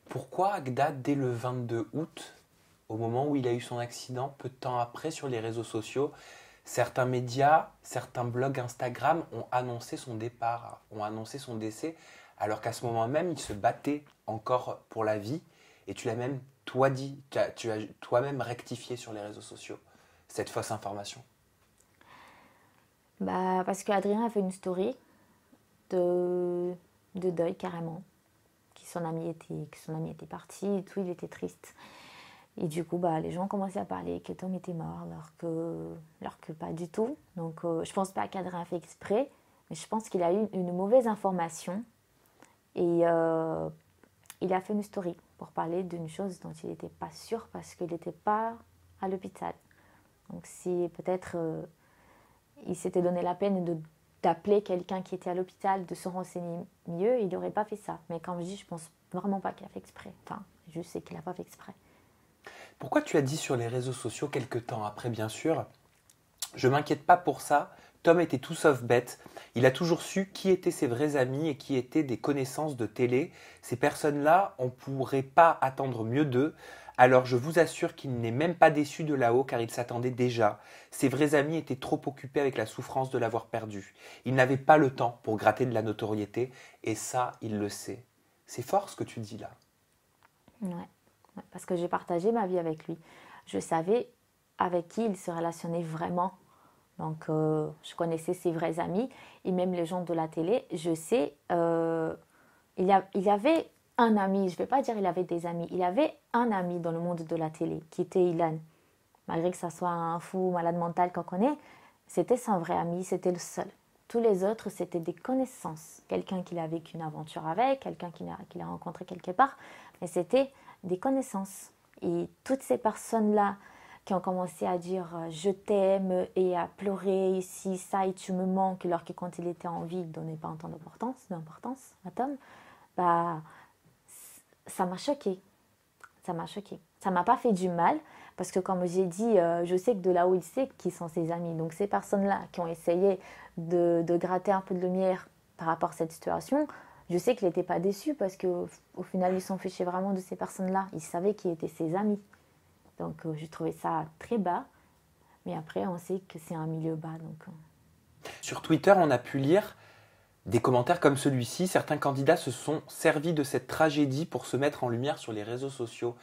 Pourquoi Agda, dès le 22 août, au moment où il a eu son accident, peu de temps après, sur les réseaux sociaux, certains médias, certains blogs Instagram ont annoncé son départ, ont annoncé son décès, alors qu'à ce moment même, il se battait encore pour la vie. Et tu l'as même, toi, dit, tu as toi-même rectifié sur les réseaux sociaux cette fausse information. Bah, parce qu'Adrien a fait une story de, de deuil carrément, que son ami était parti et tout, il était triste. Et du coup, bah, les gens ont commencé à parler que Tom était mort, alors que pas du tout. Donc, je pense pas qu'Adrien a fait exprès, mais je pense qu'il a eu une mauvaise information et il a fait une story pour parler d'une chose dont il n'était pas sûr parce qu'il n'était pas à l'hôpital. Donc, si peut-être il s'était donné la peine d'appeler quelqu'un qui était à l'hôpital, de se renseigner mieux, il n'aurait pas fait ça. Mais comme je dis, je pense vraiment pas qu'il a fait exprès. Enfin, je sais qu'il n'a pas fait exprès. Pourquoi tu as dit sur les réseaux sociaux, quelques temps après, bien sûr, je m'inquiète pas pour ça, Tom était tout sauf bête. Il a toujours su qui étaient ses vrais amis et qui étaient des connaissances de télé. Ces personnes-là, on ne pourrait pas attendre mieux d'eux. Alors je vous assure qu'il n'est même pas déçu de là-haut car il s'attendait déjà. Ses vrais amis étaient trop occupés avec la souffrance de l'avoir perdu. Il n'avait pas le temps pour gratter de la notoriété et ça, il le sait. C'est fort ce que tu dis là. Ouais. Ouais, parce que j'ai partagé ma vie avec lui. Je savais avec qui il se relationnait vraiment. Donc, je connaissais ses vrais amis et même les gens de la télé. Je sais, il avait un ami, je ne vais pas dire il avait des amis, il avait un ami dans le monde de la télé qui était Ilan. Malgré que ça soit un fou malade mental qu'on connaît, c'était son vrai ami, c'était le seul. Tous les autres, c'était des connaissances. Quelqu'un qu'il a vécu une aventure avec, quelqu'un qu'il a rencontré quelque part, mais c'était des connaissances. Et toutes ces personnes-là qui ont commencé à dire je t'aime et à pleurer ici, ça, et tu me manques, alors que quand il était en vie, il ne donnait pas autant d'importance à Tom, bah, ça m'a choqué. Ça m'a choqué. Ça m'a pas fait du mal parce que comme j'ai dit, je sais que de là où il sait qui sont ses amis. Donc ces personnes-là qui ont essayé de gratter un peu de lumière par rapport à cette situation, je sais qu'il n'était pas déçu parce qu'au final ils s'en fichaient vraiment de ces personnes-là. Il savait qui étaient ses amis. Donc j'ai trouvé ça très bas. Mais après on sait que c'est un milieu bas. Donc Sur Twitter, on a pu lire des commentaires comme celui-ci. Certains candidats se sont servis de cette tragédie pour se mettre en lumière sur les réseaux sociaux.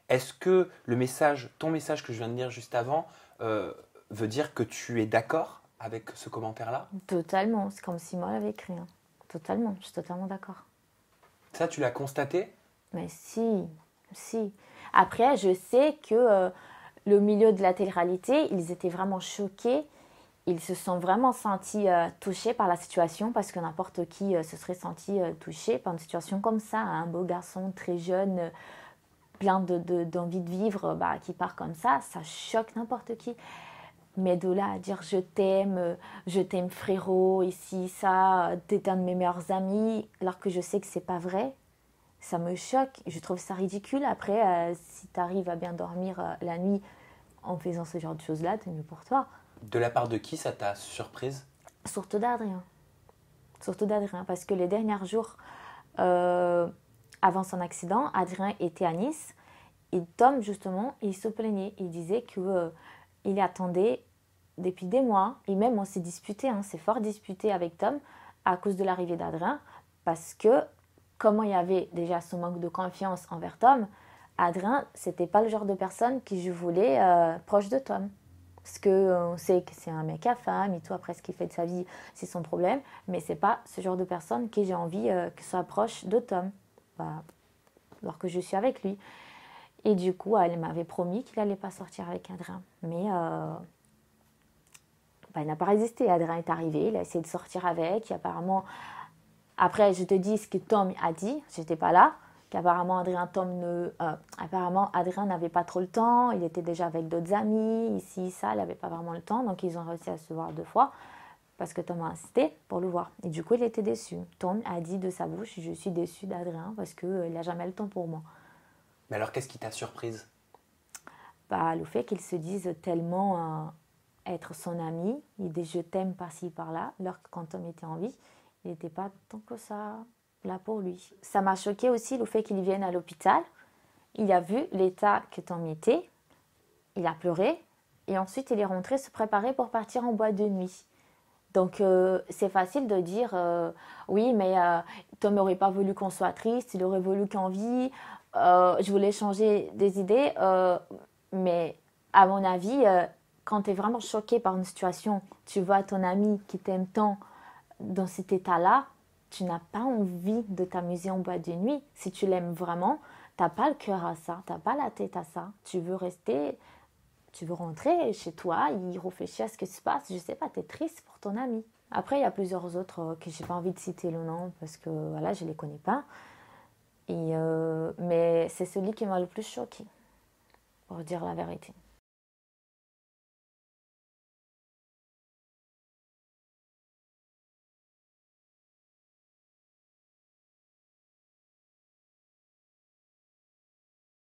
Est-ce que le message, ton message que je viens de lire juste avant, euh, veut dire que tu es d'accord avec ce commentaire-là? totalement, c'est comme si moi l'avait écrit. Hein. Totalement, je suis totalement d'accord. Ça, tu l'as constaté? Mais si, si. Après, je sais que le milieu de la télé-réalité, ils étaient vraiment choqués. Ils se sont vraiment sentis touchés par la situation parce que n'importe qui se serait senti touché par une situation comme ça. Un beau garçon très jeune, plein d'envie de vivre, bah, qui part comme ça choque n'importe qui. Mais de là à dire je t'aime frérot, ici, ça, t'es un de mes meilleurs amis, alors que je sais que c'est pas vrai, ça me choque. Je trouve ça ridicule. Après, si tu arrives à bien dormir la nuit en faisant ce genre de choses-là, c'est mieux pour toi. De la part de qui ça t'a surprise? Surtout d'Adrien. Surtout d'Adrien. Parce que les derniers jours, euh, avant son accident, Adrien était à Nice. Et Tom, justement, il se plaignait. Il disait qu'il attendait depuis des mois. Et même, on s'est disputé, hein, c'est fort disputé avec Tom à cause de l'arrivée d'Adrien. Parce que, comment il y avait déjà ce manque de confiance envers Tom, Adrien, c'était pas le genre de personne que je voulais proche de Tom. Parce qu'on sait que c'est un mec à femme et tout, après ce qu'il fait de sa vie, c'est son problème. Mais c'est pas ce genre de personne que j'ai envie que soit proche de Tom. Bah, alors que je suis avec lui. Et du coup, elle m'avait promis qu'il allait pas sortir avec Adrien. Mais bah, il n'a pas résisté. Adrien est arrivé, il a essayé de sortir avec. Et apparemment, après, je te dis ce que Tom a dit, j'étais pas là. Qu'apparemment, apparemment, Adrien n'avait pas trop le temps. Il était déjà avec d'autres amis, ici, ça, il n'avait pas vraiment le temps. Donc, ils ont réussi à se voir 2 fois parce que Tom a insisté pour le voir. Et du coup, il était déçu. Tom a dit de sa bouche, je suis déçu d'Adrien parce qu'il n'a jamais le temps pour moi. Mais alors, qu'est-ce qui t'a surprise? Bah, le fait qu'il se dise tellement être son ami, il dit je t'aime par-ci par-là, alors que quand Tom était en vie, il n'était pas tant que ça. là pour lui. Ça m'a choqué aussi le fait qu'il vienne à l'hôpital. Il a vu l'état que Tom était. Il a pleuré. Et ensuite, il est rentré se préparer pour partir en boîte de nuit. Donc, c'est facile de dire oui, mais Tom n'aurait pas voulu qu'on soit triste, il aurait voulu qu'on vit. Je voulais changer des idées. Mais à mon avis, quand tu es vraiment choqué par une situation, tu vois ton ami qui t'aime tant dans cet état-là, tu n'as pas envie de t'amuser en boîte de nuit. Si tu l'aimes vraiment, tu n'as pas le cœur à ça, tu n'as pas la tête à ça. Tu veux rester, tu veux rentrer chez toi, y réfléchir à ce qui se passe. Je sais pas, tu es triste pour ton ami. Après, il y a plusieurs autres que j'ai pas envie de citer le nom parce que voilà, je les connais pas. Mais c'est celui qui m'a le plus choqué, pour dire la vérité.